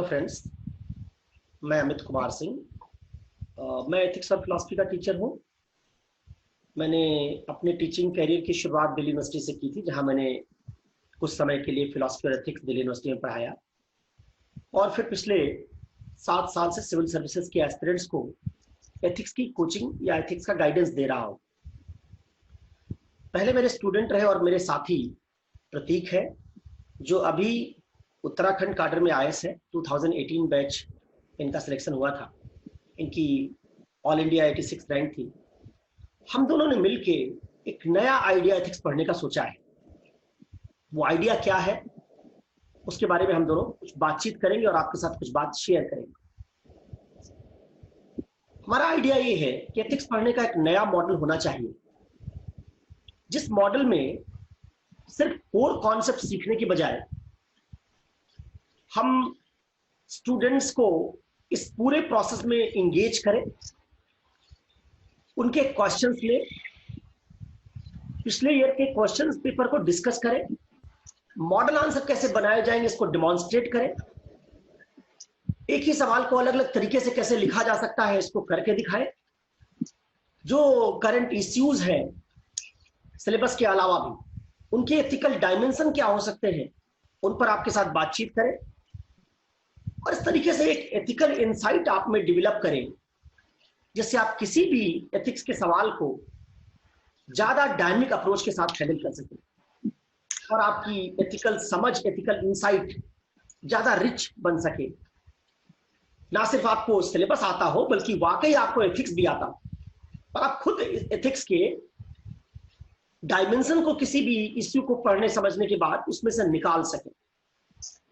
Hello friends, मैं अमित कुमार सिंह। मैं ethics और फिलॉसफी का टीचर हूँ। मैंने अपने टीचिंग कैरियर की शुरुआत दिल्ली यूनिवर्सिटी से की थी, जहाँ मैंने कुछ समय के लिए फिलॉसफी और एथिक्स दिल्ली यूनिवर्सिटी में पढ़ाया और फिर पिछले 7 साल से सिविल सर्विसेज के एस्पिरेंट्स को एथिक्स की कोचिंग या एथिक्स का गाइडेंस दे रहा हूँ। पहले मेरे स्टूडेंट रहे और मेरे साथी प्रतीक है, जो अभी उत्तराखंड काडर में आईएएस है। 2018 बैच इनका सिलेक्शन हुआ था। इनकी ऑल इंडिया 86 रैंक थी। हम दोनों ने मिलके एक नया आइडिया एथिक्स पढ़ने का सोचा है। वो आइडिया क्या है, उसके बारे में हम दोनों कुछ बातचीत करेंगे और आपके साथ कुछ बात शेयर करेंगे। हमारा आइडिया ये है कि एथिक्स पढ़ने का एक नया मॉडल होना चाहिए, जिस मॉडल में सिर्फ कोर कॉन्सेप्ट सीखने की बजाय हम स्टूडेंट्स को इस पूरे प्रोसेस में इंगेज करें, उनके क्वेश्चंस ले, पिछले ईयर के क्वेश्चंस पेपर को डिस्कस करें, मॉडल आंसर कैसे बनाए जाएंगे इसको डेमोन्स्ट्रेट करें, एक ही सवाल को अलग अलग तरीके से कैसे लिखा जा सकता है इसको करके दिखाएं, जो करंट इश्यूज हैं सिलेबस के अलावा भी उनके एथिकल डायमेंशन क्या हो सकते हैं उन पर आपके साथ बातचीत करें और इस तरीके से एक एथिकल इंसाइट आप में डेवलप करें, जिससे आप किसी भी एथिक्स के सवाल को ज्यादा डायनामिक अप्रोच के साथ हैंडल कर सकें और आपकी एथिकल समझ, एथिकल इंसाइट ज्यादा रिच बन सके। ना सिर्फ आपको सिलेबस आता हो, बल्कि वाकई आपको एथिक्स भी आता हो और आप खुद एथिक्स के डायमेंशन को किसी भी इश्यू को पढ़ने समझने के बाद उसमें से निकाल सके।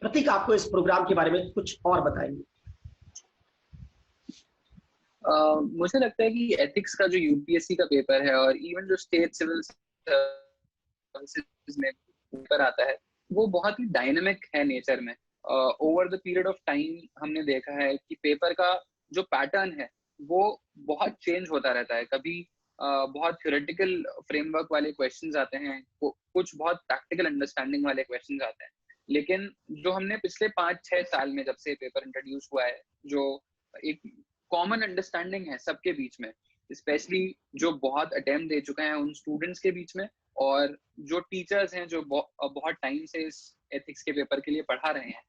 प्रतीक आपको इस प्रोग्राम के बारे में कुछ और बताएंगे। मुझे लगता है कि एथिक्स का जो यूपीएससी का पेपर है और इवन जो स्टेट सिविल सर्विसेज में पेपर आता है, वो बहुत ही डायनामिक है नेचर में। Over the period of time हमने देखा है कि पेपर का जो पैटर्न है वो बहुत चेंज होता रहता है। कभी बहुत थ्योरेटिकल फ्रेमवर्क वाले क्वेश्चंस आते हैं, कुछ बहुत प्रैक्टिकल अंडरस्टैंडिंग वाले क्वेश्चंस आते हैं। लेकिन जो हमने पिछले 5-6 साल में जब से पेपर इंट्रोड्यूस हुआ है, जो एक कॉमन अंडरस्टैंडिंग है सबके बीच में, स्पेशली जो बहुत अटेम्प्ट दे चुके हैं उन स्टूडेंट्स के बीच में और जो टीचर्स हैं जो बहुत टाइम से इस एथिक्स के पेपर के लिए पढ़ा रहे हैं,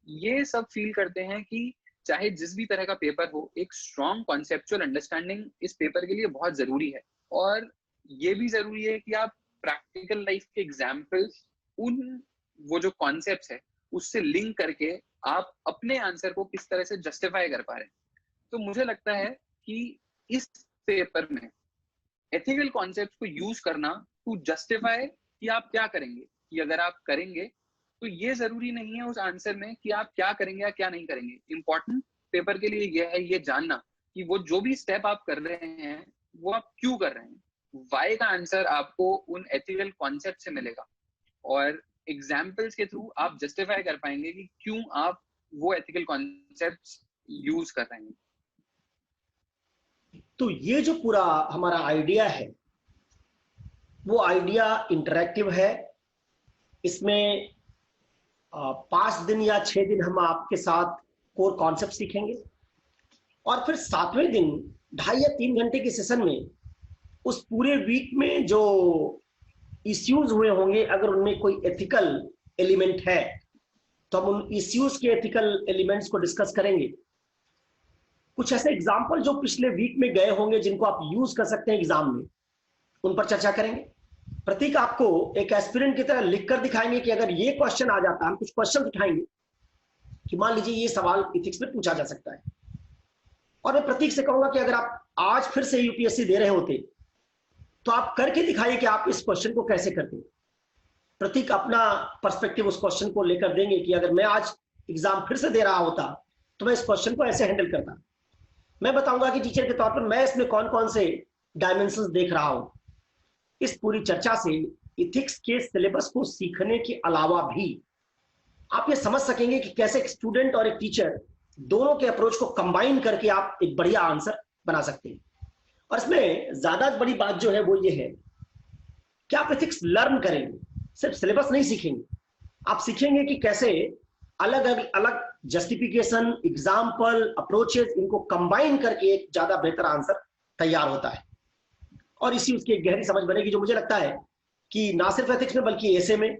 ये सब फील करते हैं कि चाहे जिस भी तरह का पेपर हो, एक स्ट्रॉन्ग कॉन्सेप्चुअल अंडरस्टैंडिंग इस पेपर के लिए बहुत जरूरी है। और ये भी जरूरी है कि आप प्रैक्टिकल लाइफ के एग्जाम्पल्स, उन वो जो कॉन्सेप्ट्स है उससे लिंक करके आप अपने आंसर को किस तरह से जस्टिफाई कर पा रहे हैं। तो मुझे लगता है कि इस पेपर में एथिकल कॉन्सेप्ट्स को यूज करना टू जस्टिफाई कि आप क्या करेंगे, कि अगर आप करेंगे तो ये जरूरी नहीं है उस आंसर में कि आप क्या करेंगे या क्या नहीं करेंगे। इंपॉर्टेंट पेपर के लिए यह है ये जानना कि वो जो भी स्टेप आप कर रहे हैं वो आप क्यों कर रहे हैं। वाई का आंसर आपको उन एथिकल कॉन्सेप्ट से मिलेगा और एग्जाम्पल्स के थ्रू आप जस्टिफाई कर पाएंगे कि क्यों आप वो एथिकल कॉन्सेप्ट्स यूज कर रहे हैं। तो ये जो पूरा हमारा आइडिया है वो आइडिया इंटरैक्टिव है। इसमें 5 दिन या 6 दिन हम आपके साथ कोर कॉन्सेप्ट सीखेंगे और फिर 7वें दिन 2.5 या 3 घंटे के सेशन में उस पूरे वीक में जो इश्यूज हुए होंगे, अगर उनमें कोई एथिकल एलिमेंट है तो हम उन इश्यूज के एथिकल एलिमेंट्स को डिस्कस करेंगे। कुछ ऐसे एग्जाम्पल जो पिछले वीक में गए होंगे जिनको आप यूज कर सकते हैं एग्जाम में, उन पर चर्चा करेंगे। प्रतीक आपको एक एस्पिरेंट की तरह लिख कर दिखाएंगे कि अगर ये क्वेश्चन आ जाता है, हम कुछ क्वेश्चन उठाएंगे कि मान लीजिए ये सवाल एथिक्स में पूछा जा सकता है, और मैं प्रतीक से कहूंगा कि अगर आप आज फिर से यूपीएससी दे रहे होते तो आप करके दिखाइए कि आप इस क्वेश्चन को कैसे करते। प्रतीक अपना पर्सपेक्टिव उस क्वेश्चन को लेकर देंगे कि अगर मैं आज एग्जाम फिर से दे रहा होता तो मैं इस क्वेश्चन को ऐसे हैंडल करता। मैं बताऊंगा कि टीचर के तौर पर मैं इसमें कौन कौन से डायमेंशंस देख रहा हूं। इस पूरी चर्चा से एथिक्स के सिलेबस को सीखने के अलावा भी आप ये समझ सकेंगे कि कैसे एक स्टूडेंट और एक टीचर दोनों के अप्रोच को कंबाइन करके आप एक बढ़िया आंसर बना सकते हैं। और इसमें ज्यादा बड़ी बात जो है वो ये है कि आप एथिक्स लर्न करेंगे, सिर्फ सिलेबस नहीं सीखेंगे। आप सीखेंगे कि कैसे अलग अलग जस्टिफिकेशन, एग्जाम्पल, अप्रोचेस, इनको कंबाइन करके एक ज्यादा बेहतर आंसर तैयार होता है और इसी उसकी एक गहरी समझ बनेगी, जो मुझे लगता है कि ना सिर्फ एथिक्स में बल्कि एसे में,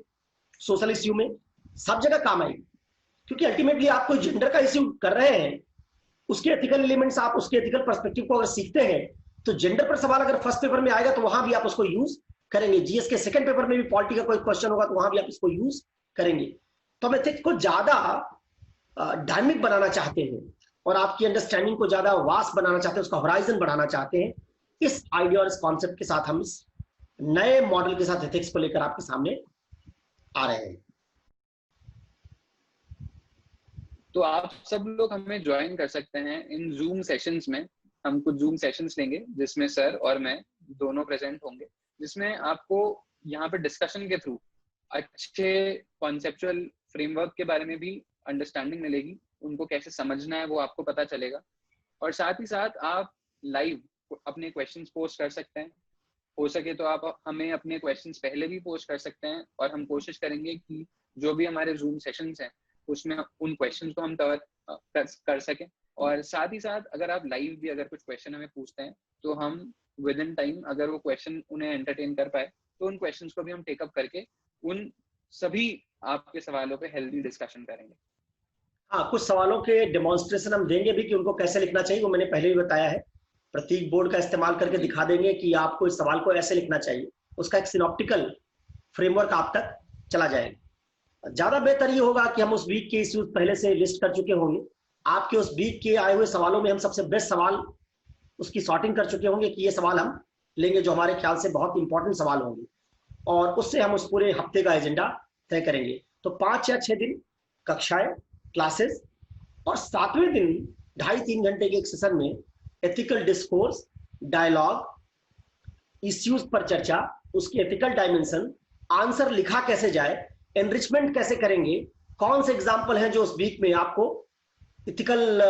सोशल इश्यू में, सब जगह काम आएगी। क्योंकि अल्टीमेटली आप कोई जेंडर का इश्यू कर रहे हैं, उसके एथिकल एलिमेंट्स, आप उसके एथिकल पर्सपेक्टिव को अगर सीखते हैं तो जेंडर पर सवाल अगर फर्स्ट पेपर में आएगा तो वहां भी आप उसको यूज करेंगे। जीएस के सेकंड पेपर में भी पॉलिटी का कोई क्वेश्चन होगा तो वहां भी आप इसको यूज करेंगे। तो हम एथिक्स को ज्यादा डायनामिक बनाना चाहते हैं और आपकी अंडरस्टैंडिंग को ज्यादा वास्ट बनाना चाहते हैं, उसका होराइजन बढ़ाना चाहते हैं। इस आइडिया और इस कॉन्सेप्ट के साथ हम इस नए मॉडल के साथ एथिक्स को लेकर आपके सामने आ रहे हैं। तो आप सब लोग हमें ज्वाइन कर सकते हैं इन जूम सेशंस में। हम कुछ जूम सेशंस लेंगे जिसमें सर और मैं दोनों प्रेजेंट होंगे, जिसमें आपको यहाँ पे डिस्कशन के थ्रू अच्छे कॉन्सेप्चुअल फ्रेमवर्क के बारे में भी अंडरस्टैंडिंग मिलेगी, उनको कैसे समझना है वो आपको पता चलेगा। और साथ ही साथ आप लाइव अपने क्वेश्चंस पोस्ट कर सकते हैं। हो सके तो आप हमें अपने क्वेश्चंस पहले भी पोस्ट कर सकते हैं और हम कोशिश करेंगे कि जो भी हमारे जूम सेशंस हैं उसमें उन क्वेश्चंस को हम कवर कर सकें। और साथ ही साथ अगर आप लाइव भी अगर कुछ क्वेश्चन हमें पूछते हैं तो हम विद इन टाइम अगर वो क्वेश्चन उन्हें एंटरटेन कर पाए तो उन क्वेश्चंस को भी हम टेकअप करके उन सभी आपके सवालों पे हेल्दी डिस्कशन करेंगे। हाँ, कुछ सवालों के डेमोन्स्ट्रेशन हम देंगे भी कि उनको कैसे लिखना चाहिए, वो मैंने पहले भी बताया है। प्रतीक बोर्ड का इस्तेमाल करके दिखा देंगे कि आपको इस सवाल को ऐसे लिखना चाहिए, उसका एक सिनॉप्टिकल फ्रेमवर्क आप तक चला जाएगा। ज्यादा बेहतर ये होगा कि हम उस वीक के इश्यूज पहले से लिस्ट कर चुके होंगे। आपके उस वीक के आए हुए सवालों में हम सबसे बेस्ट सवाल उसकी सॉर्टिंग कर चुके होंगे कि ये सवाल हम लेंगे जो हमारे ख्याल से बहुत इंपॉर्टेंट सवाल होंगे, और उससे हम उस पूरे हफ्ते का एजेंडा तय करेंगे। तो 5 या 6 दिन कक्षाएं, क्लासेस, और 7वें दिन 2.5-3 घंटे के एक सेशन में एथिकल डिस्कोर्स, डायलॉग, इश्यूज पर चर्चा, उसके एथिकल डायमेंशन, आंसर लिखा कैसे जाए, एनरिचमेंट कैसे करेंगे, कौन से एग्जाम्पल हैं जो उस वीक में आपको एथिकल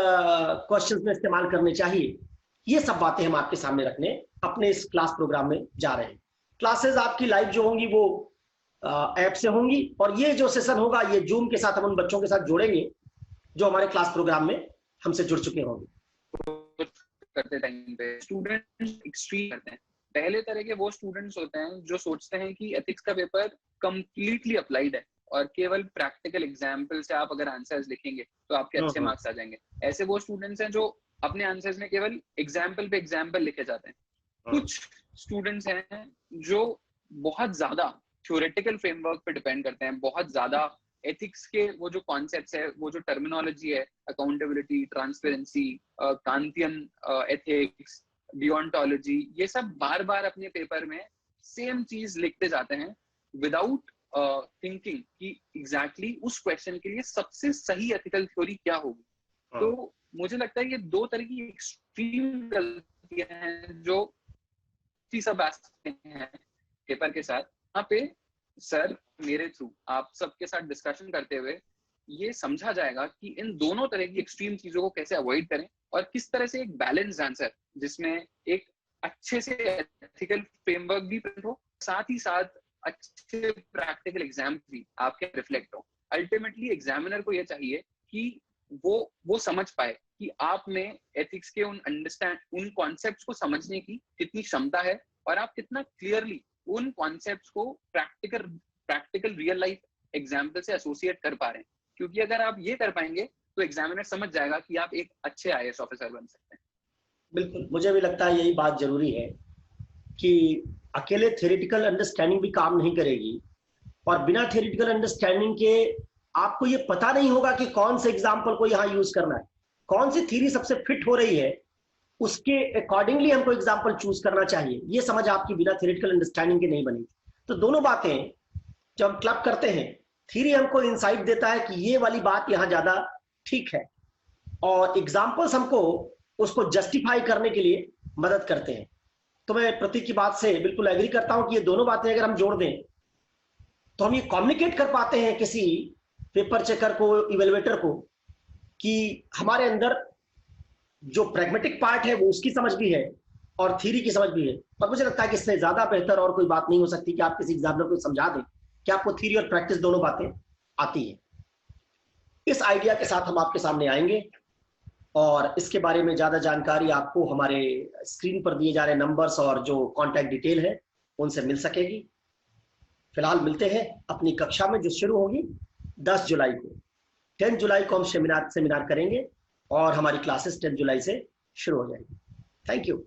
क्वेश्चंस में इस्तेमाल करने चाहिए, ये सब बातें हम आपके सामने रखने अपने इस क्लास प्रोग्राम में जा रहे हैं। क्लासेस आपकी लाइव जो होंगी वो ऐप से होंगी, और ये जो सेशन होगा ये जूम के साथ हम उन बच्चों के साथ जोड़ेंगे जो हमारे क्लास प्रोग्राम में हमसे जुड़ चुके होंगे। करते टाइम पे स्टूडेंट्स एक्सट्रीम करते हैं। पहले तरह के वो स्टूडेंट्स होते हैं जो सोचते हैं कि एथिक्स का पेपर कंप्लीटली अप्लाइड है और केवल प्रैक्टिकल एग्जाम्पल से आप अगर आंसर्स लिखेंगे तो आपके अच्छे मार्क्स आ जाएंगे। ऐसे वो स्टूडेंट्स हैं जो अपने आंसर्स में केवल एग्जाम्पल पे एग्जाम्पल लिखे जाते हैं। कुछ स्टूडेंट्स हैं जो बहुत ज्यादा थ्योरेटिकल फ्रेमवर्क पे डिपेंड करते हैं, बहुत ज्यादा एथिक्स के वो जो कॉन्सेप्ट्स है, वो जो टर्मिनोलॉजी है, अकाउंटेबिलिटी, ट्रांसपेरेंसी, कांतियन एथिक्स, डियोंटोलॉजी, ये सब बार बार अपने पेपर में सेम चीज लिखते जाते हैं विदाउट थिंकिंग कि एग्जैक्टली उस क्वेश्चन के लिए सबसे सही एथिकल थ्योरी क्या होगी। तो मुझे लगता है ये दो तरह की एक्सट्रीम गलतियां हैं जो सब हैं पेपर के साथ। यहाँ पे सर मेरे थ्रू आप सबके साथ डिस्कशन करते हुए ये समझा जाएगा कि इन दोनों तरह की एक्सट्रीम चीजों को कैसे अवॉइड करें और किस तरह से एक बैलेंस्ड आंसर जिसमें एक अच्छे से एथिकल फ्रेमवर्क भी प्रेजेंट हो, साथ ही साथ अच्छे प्रैक्टिकल एग्जाम भी आपके रिफ्लेक्ट हो। अल्टीमेटली एग्जामिनर को यह चाहिए कि वो समझ पाए कि आप में एथिक्स के उन कॉन्सेप्ट्स को समझने की कितनी क्षमता है और आप कितना क्लियरली उन कॉन्सेप्ट्स को प्रैक्टिकल रियल लाइफ एग्जाम्पल से एसोसिएट कर पा रहे हैं। क्योंकि अगर आप ये कर पाएंगे तो एग्जामिनर समझ जाएगा कि आप एक अच्छे आईएएस ऑफिसर बन सकते हैं। बिल्कुल, मुझे भी लगता है यही बात जरूरी है कि अकेले थ्योरेटिकल अंडरस्टैंडिंग भी काम नहीं करेगी, और बिना थ्योरेटिकल अंडरस्टैंडिंग के आपको ये पता नहीं होगा कि कौन से एग्जाम्पल को यहाँ यूज करना है, कौन सी थ्योरी सबसे फिट हो रही है, उसके अकॉर्डिंगली हमको एग्जाम्पल चूज करना चाहिए। ये समझ आपकी बिना थ्योरेटिकल अंडरस्टैंडिंग के नहीं बनी। तो दोनों बातें जब हम क्लब करते हैं, थ्योरी हमको इंसाइट देता है कि ये वाली बात यहाँ ज्यादा ठीक है, और एग्जाम्पल्स हमको उसको जस्टिफाई करने के लिए मदद करते हैं। तो मैं प्रतीक की बात से बिल्कुल एग्री करता हूं कि ये दोनों बातें अगर हम जोड़ दें तो हम ये कम्युनिकेट कर पाते हैं किसी पेपर चेकर को, इवेलुएटर को, कि हमारे अंदर जो प्रैग्मेटिक पार्ट है वो उसकी समझ भी है और थ्योरी की समझ भी है। और मुझे लगता है कि इससे ज्यादा बेहतर और कोई बात नहीं हो सकती कि आप किसी एग्जामिनर को समझा दें कि आपको थ्योरी और प्रैक्टिस दोनों बातें आती है। इस आइडिया के साथ हम आपके सामने आएंगे और इसके बारे में ज्यादा जानकारी आपको हमारे स्क्रीन पर दिए जा रहे नंबर्स और जो कांटेक्ट डिटेल है उनसे मिल सकेगी। फिलहाल मिलते हैं अपनी कक्षा में जो शुरू होगी 10 जुलाई को। 10 जुलाई को हम सेमिनार करेंगे और हमारी क्लासेस 10 जुलाई से शुरू हो जाएगी। Thank you.